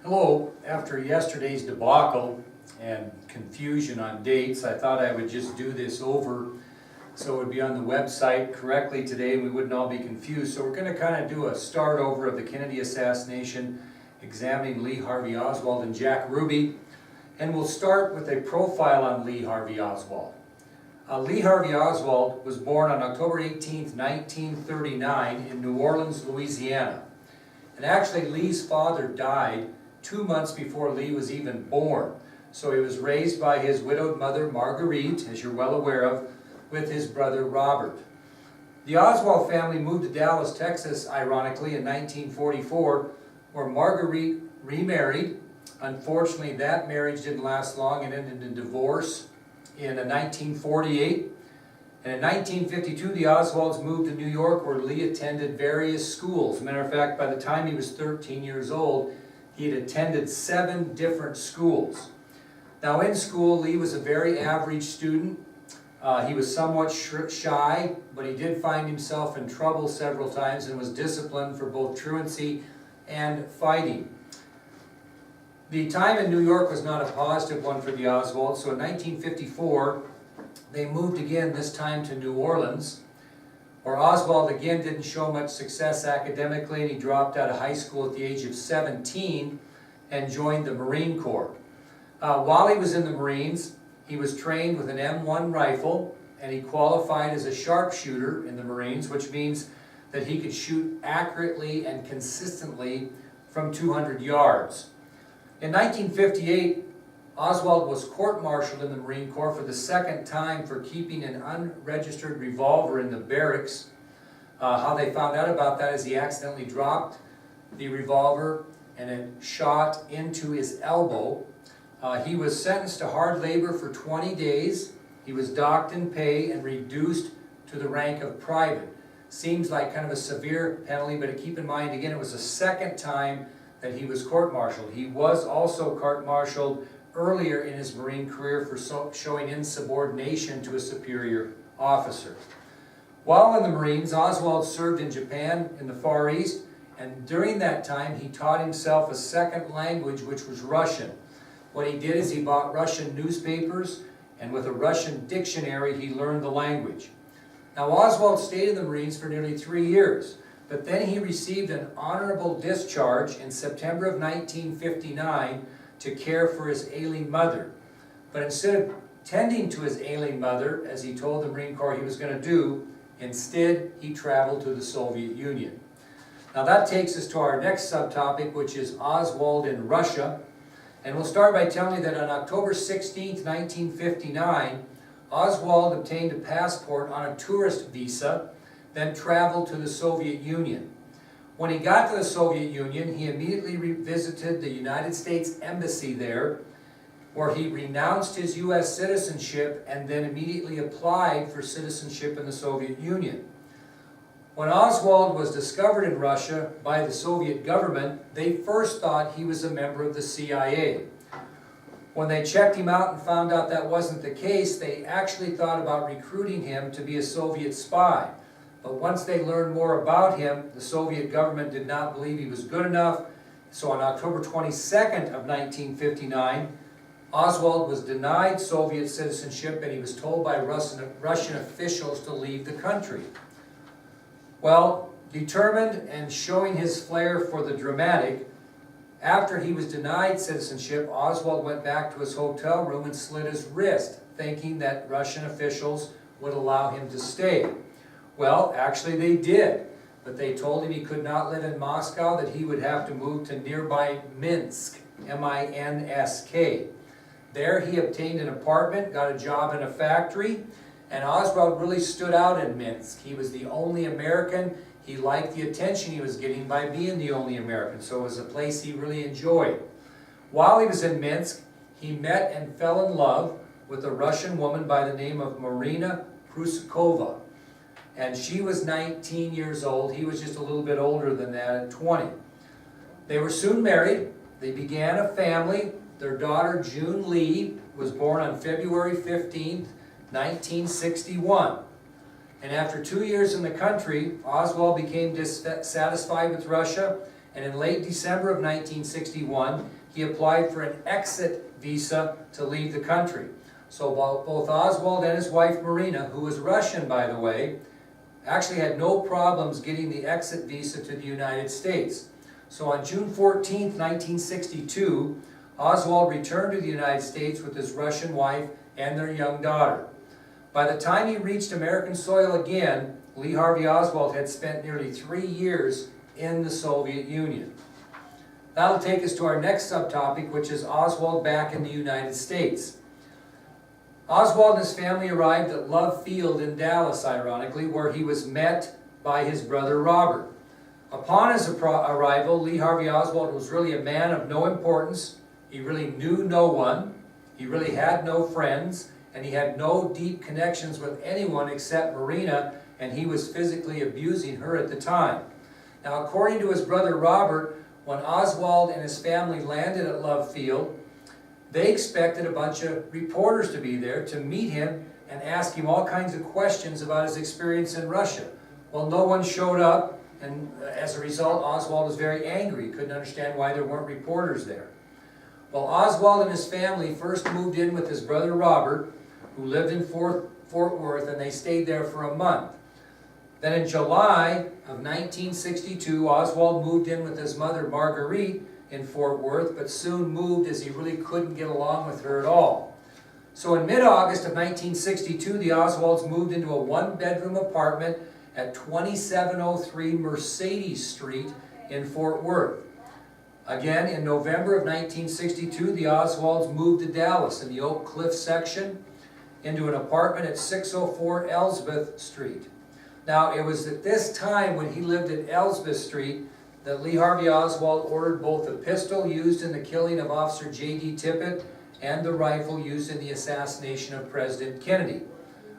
Hello. After yesterday's debacle and confusion on dates, I thought I would just do this over so it would be on the website correctly today and we wouldn't all be confused. So we're going to kind of do a start over of the Kennedy assassination, examining Lee Harvey Oswald and Jack Ruby. And we'll start with a profile on Lee Harvey Oswald. Lee Harvey Oswald was born on October 18, 1939 in New Orleans, Louisiana. And actually Lee's father died 2 months before Lee was even born. So he was raised by his widowed mother, Marguerite, as you're well aware of, with his brother, Robert. The Oswald family moved to Dallas, Texas, ironically, in 1944, where Marguerite remarried. Unfortunately, that marriage didn't last long and ended in divorce in 1948. And in 1952, the Oswalds moved to New York, where Lee attended various schools. As a matter of fact, by the time he was 13 years old, he had attended 7 different schools. Now in school, Lee was a very average student. He was somewhat shy, but he did find himself in trouble several times and was disciplined for both truancy and fighting. The time in New York was not a positive one for the Oswalds, so in 1954, they moved again, this time to New Orleans, where Oswald again didn't show much success academically, and he dropped out of high school at the age of 17 and joined the Marine Corps. While he was in the Marines, he was trained with an M1 rifle, and he qualified as a sharpshooter in the Marines, which means that he could shoot accurately and consistently from 200 yards. In 1958, Oswald was court-martialed in the Marine Corps for the second time for keeping an unregistered revolver in the barracks. How they found out about that is he accidentally dropped the revolver and it shot into his elbow. He was sentenced to hard labor for 20 days. He was docked in pay and reduced to the rank of private. Seems like kind of a severe penalty, but keep in mind, again, it was the second time that he was court-martialed. He was also court-martialed earlier in his Marine career for showing insubordination to a superior officer. While in the Marines, Oswald served in Japan in the Far East, and during that time he taught himself a second language, which was Russian. What he did is he bought Russian newspapers, and with a Russian dictionary he learned the language. Now Oswald stayed in the Marines for nearly 3 years, but then he received an honorable discharge in September of 1959 to care for his ailing mother. But instead of tending to his ailing mother, as he told the Marine Corps he was going to do, instead he traveled to the Soviet Union. Now that takes us to our next subtopic, which is Oswald in Russia. And we'll start by telling you that on October 16, 1959, Oswald obtained a passport on a tourist visa, then traveled to the Soviet Union. When he got to the Soviet Union, he immediately revisited the United States Embassy there, where he renounced his U.S. citizenship and then immediately applied for citizenship in the Soviet Union. When Oswald was discovered in Russia by the Soviet government, they first thought he was a member of the CIA. When they checked him out and found out that wasn't the case, they actually thought about recruiting him to be a Soviet spy. But once they learned more about him, the Soviet government did not believe he was good enough. So on October 22nd of 1959, Oswald was denied Soviet citizenship and he was told by Russian officials to leave the country. Well, determined and showing his flair for the dramatic, after he was denied citizenship, Oswald went back to his hotel room and slit his wrist, thinking that Russian officials would allow him to stay. Well, actually they did, but they told him he could not live in Moscow, that he would have to move to nearby Minsk, M-I-N-S-K. There he obtained an apartment, got a job in a factory, and Oswald really stood out in Minsk. He was the only American. He liked the attention he was getting by being the only American, so it was a place he really enjoyed. While he was in Minsk, he met and fell in love with a Russian woman by the name of Marina Prusakova. And she was 19 years old. He was just a little bit older than that at 20. They were soon married. They began a family. Their daughter, June Lee, was born on February 15, 1961. And after 2 years in the country, Oswald became dissatisfied with Russia and in late December of 1961, he applied for an exit visa to leave the country. So both Oswald and his wife Marina, who was Russian by the way, actually had no problems getting the exit visa to the United States. So on June 14, 1962, Oswald returned to the United States with his Russian wife and their young daughter. By the time he reached American soil again, Lee Harvey Oswald had spent nearly 3 years in the Soviet Union. That'll take us to our next subtopic, which is Oswald back in the United States. Oswald and his family arrived at Love Field in Dallas, ironically, where he was met by his brother Robert. Upon his arrival, Lee Harvey Oswald was really a man of no importance. He really knew no one. He really had no friends, and he had no deep connections with anyone except Marina, and he was physically abusing her at the time. Now, according to his brother Robert, when Oswald and his family landed at Love Field, they expected a bunch of reporters to be there to meet him and ask him all kinds of questions about his experience in Russia. Well, no one showed up, and as a result, Oswald was very angry. He couldn't understand why there weren't reporters there. Well, Oswald and his family first moved in with his brother Robert, who lived in Fort Worth, and they stayed there for a month. Then in July of 1962, Oswald moved in with his mother Marguerite in Fort Worth, but soon moved as he really couldn't get along with her at all. So in mid-August of 1962, the Oswalds moved into a one-bedroom apartment at 2703 Mercedes Street in Fort Worth. Again, in November of 1962, the Oswalds moved to Dallas in the Oak Cliff section into an apartment at 604 Elsbeth Street. Now, it was at this time when he lived at Elsbeth Street that Lee Harvey Oswald ordered both the pistol used in the killing of Officer J.D. Tippit and the rifle used in the assassination of President Kennedy.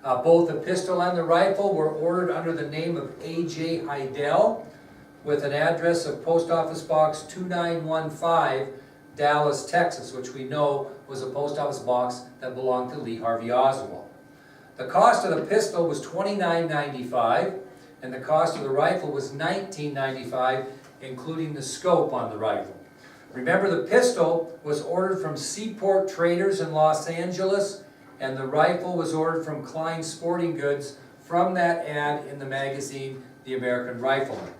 Both the pistol and the rifle were ordered under the name of A.J. Heidel, with an address of Post Office Box 2915, Dallas, Texas, which we know was a post office box that belonged to Lee Harvey Oswald. The cost of the pistol was $29.95, and the cost of the rifle was $19.95, including the scope on the rifle. Remember, the pistol was ordered from Seaport Traders in Los Angeles, and the rifle was ordered from Klein Sporting Goods from that ad in the magazine, The American Rifleman.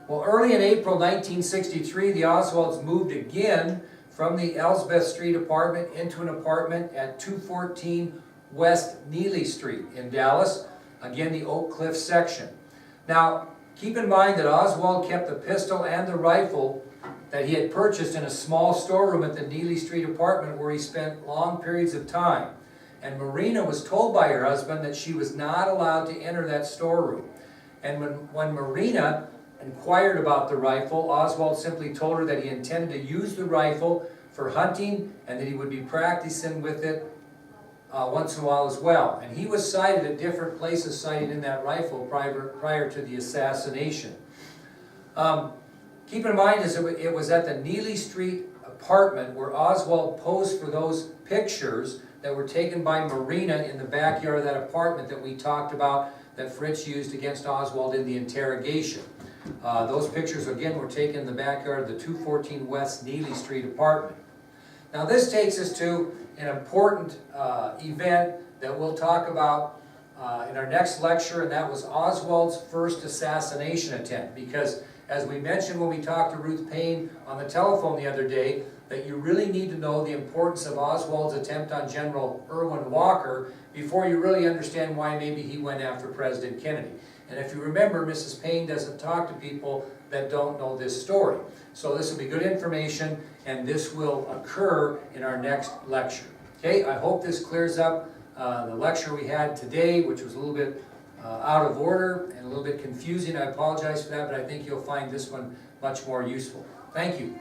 Well, early in April 1963, the Oswalds moved again from the Elsbeth Street apartment into an apartment at 214 West Neely Street in Dallas, again the Oak Cliff section. Now, keep in mind that Oswald kept the pistol and the rifle that he had purchased in a small storeroom at the Neely Street apartment where he spent long periods of time. And Marina was told by her husband that she was not allowed to enter that storeroom. And when Marina inquired about the rifle, Oswald simply told her that he intended to use the rifle for hunting and that he would be practicing with it once in a while as well. And he was cited at different places cited in that rifle prior to the assassination. Keep in mind it was at the Neely Street apartment where Oswald posed for those pictures that were taken by Marina in the backyard of that apartment that we talked about that Fritz used against Oswald in the interrogation. Those pictures, again, were taken in the backyard of the 214 West Neely Street apartment. Now this takes us to an important event that we'll talk about in our next lecture, and that was Oswald's first assassination attempt. Because, as we mentioned when we talked to Ruth Payne on the telephone the other day, that you really need to know the importance of Oswald's attempt on General Irwin Walker before you really understand why maybe he went after President Kennedy. And if you remember, Mrs. Payne doesn't talk to people that don't know this story. So this will be good information, and this will occur in our next lecture. Okay, I hope this clears up the lecture we had today, which was a little bit out of order and a little bit confusing. I apologize for that, but I think you'll find this one much more useful. Thank you.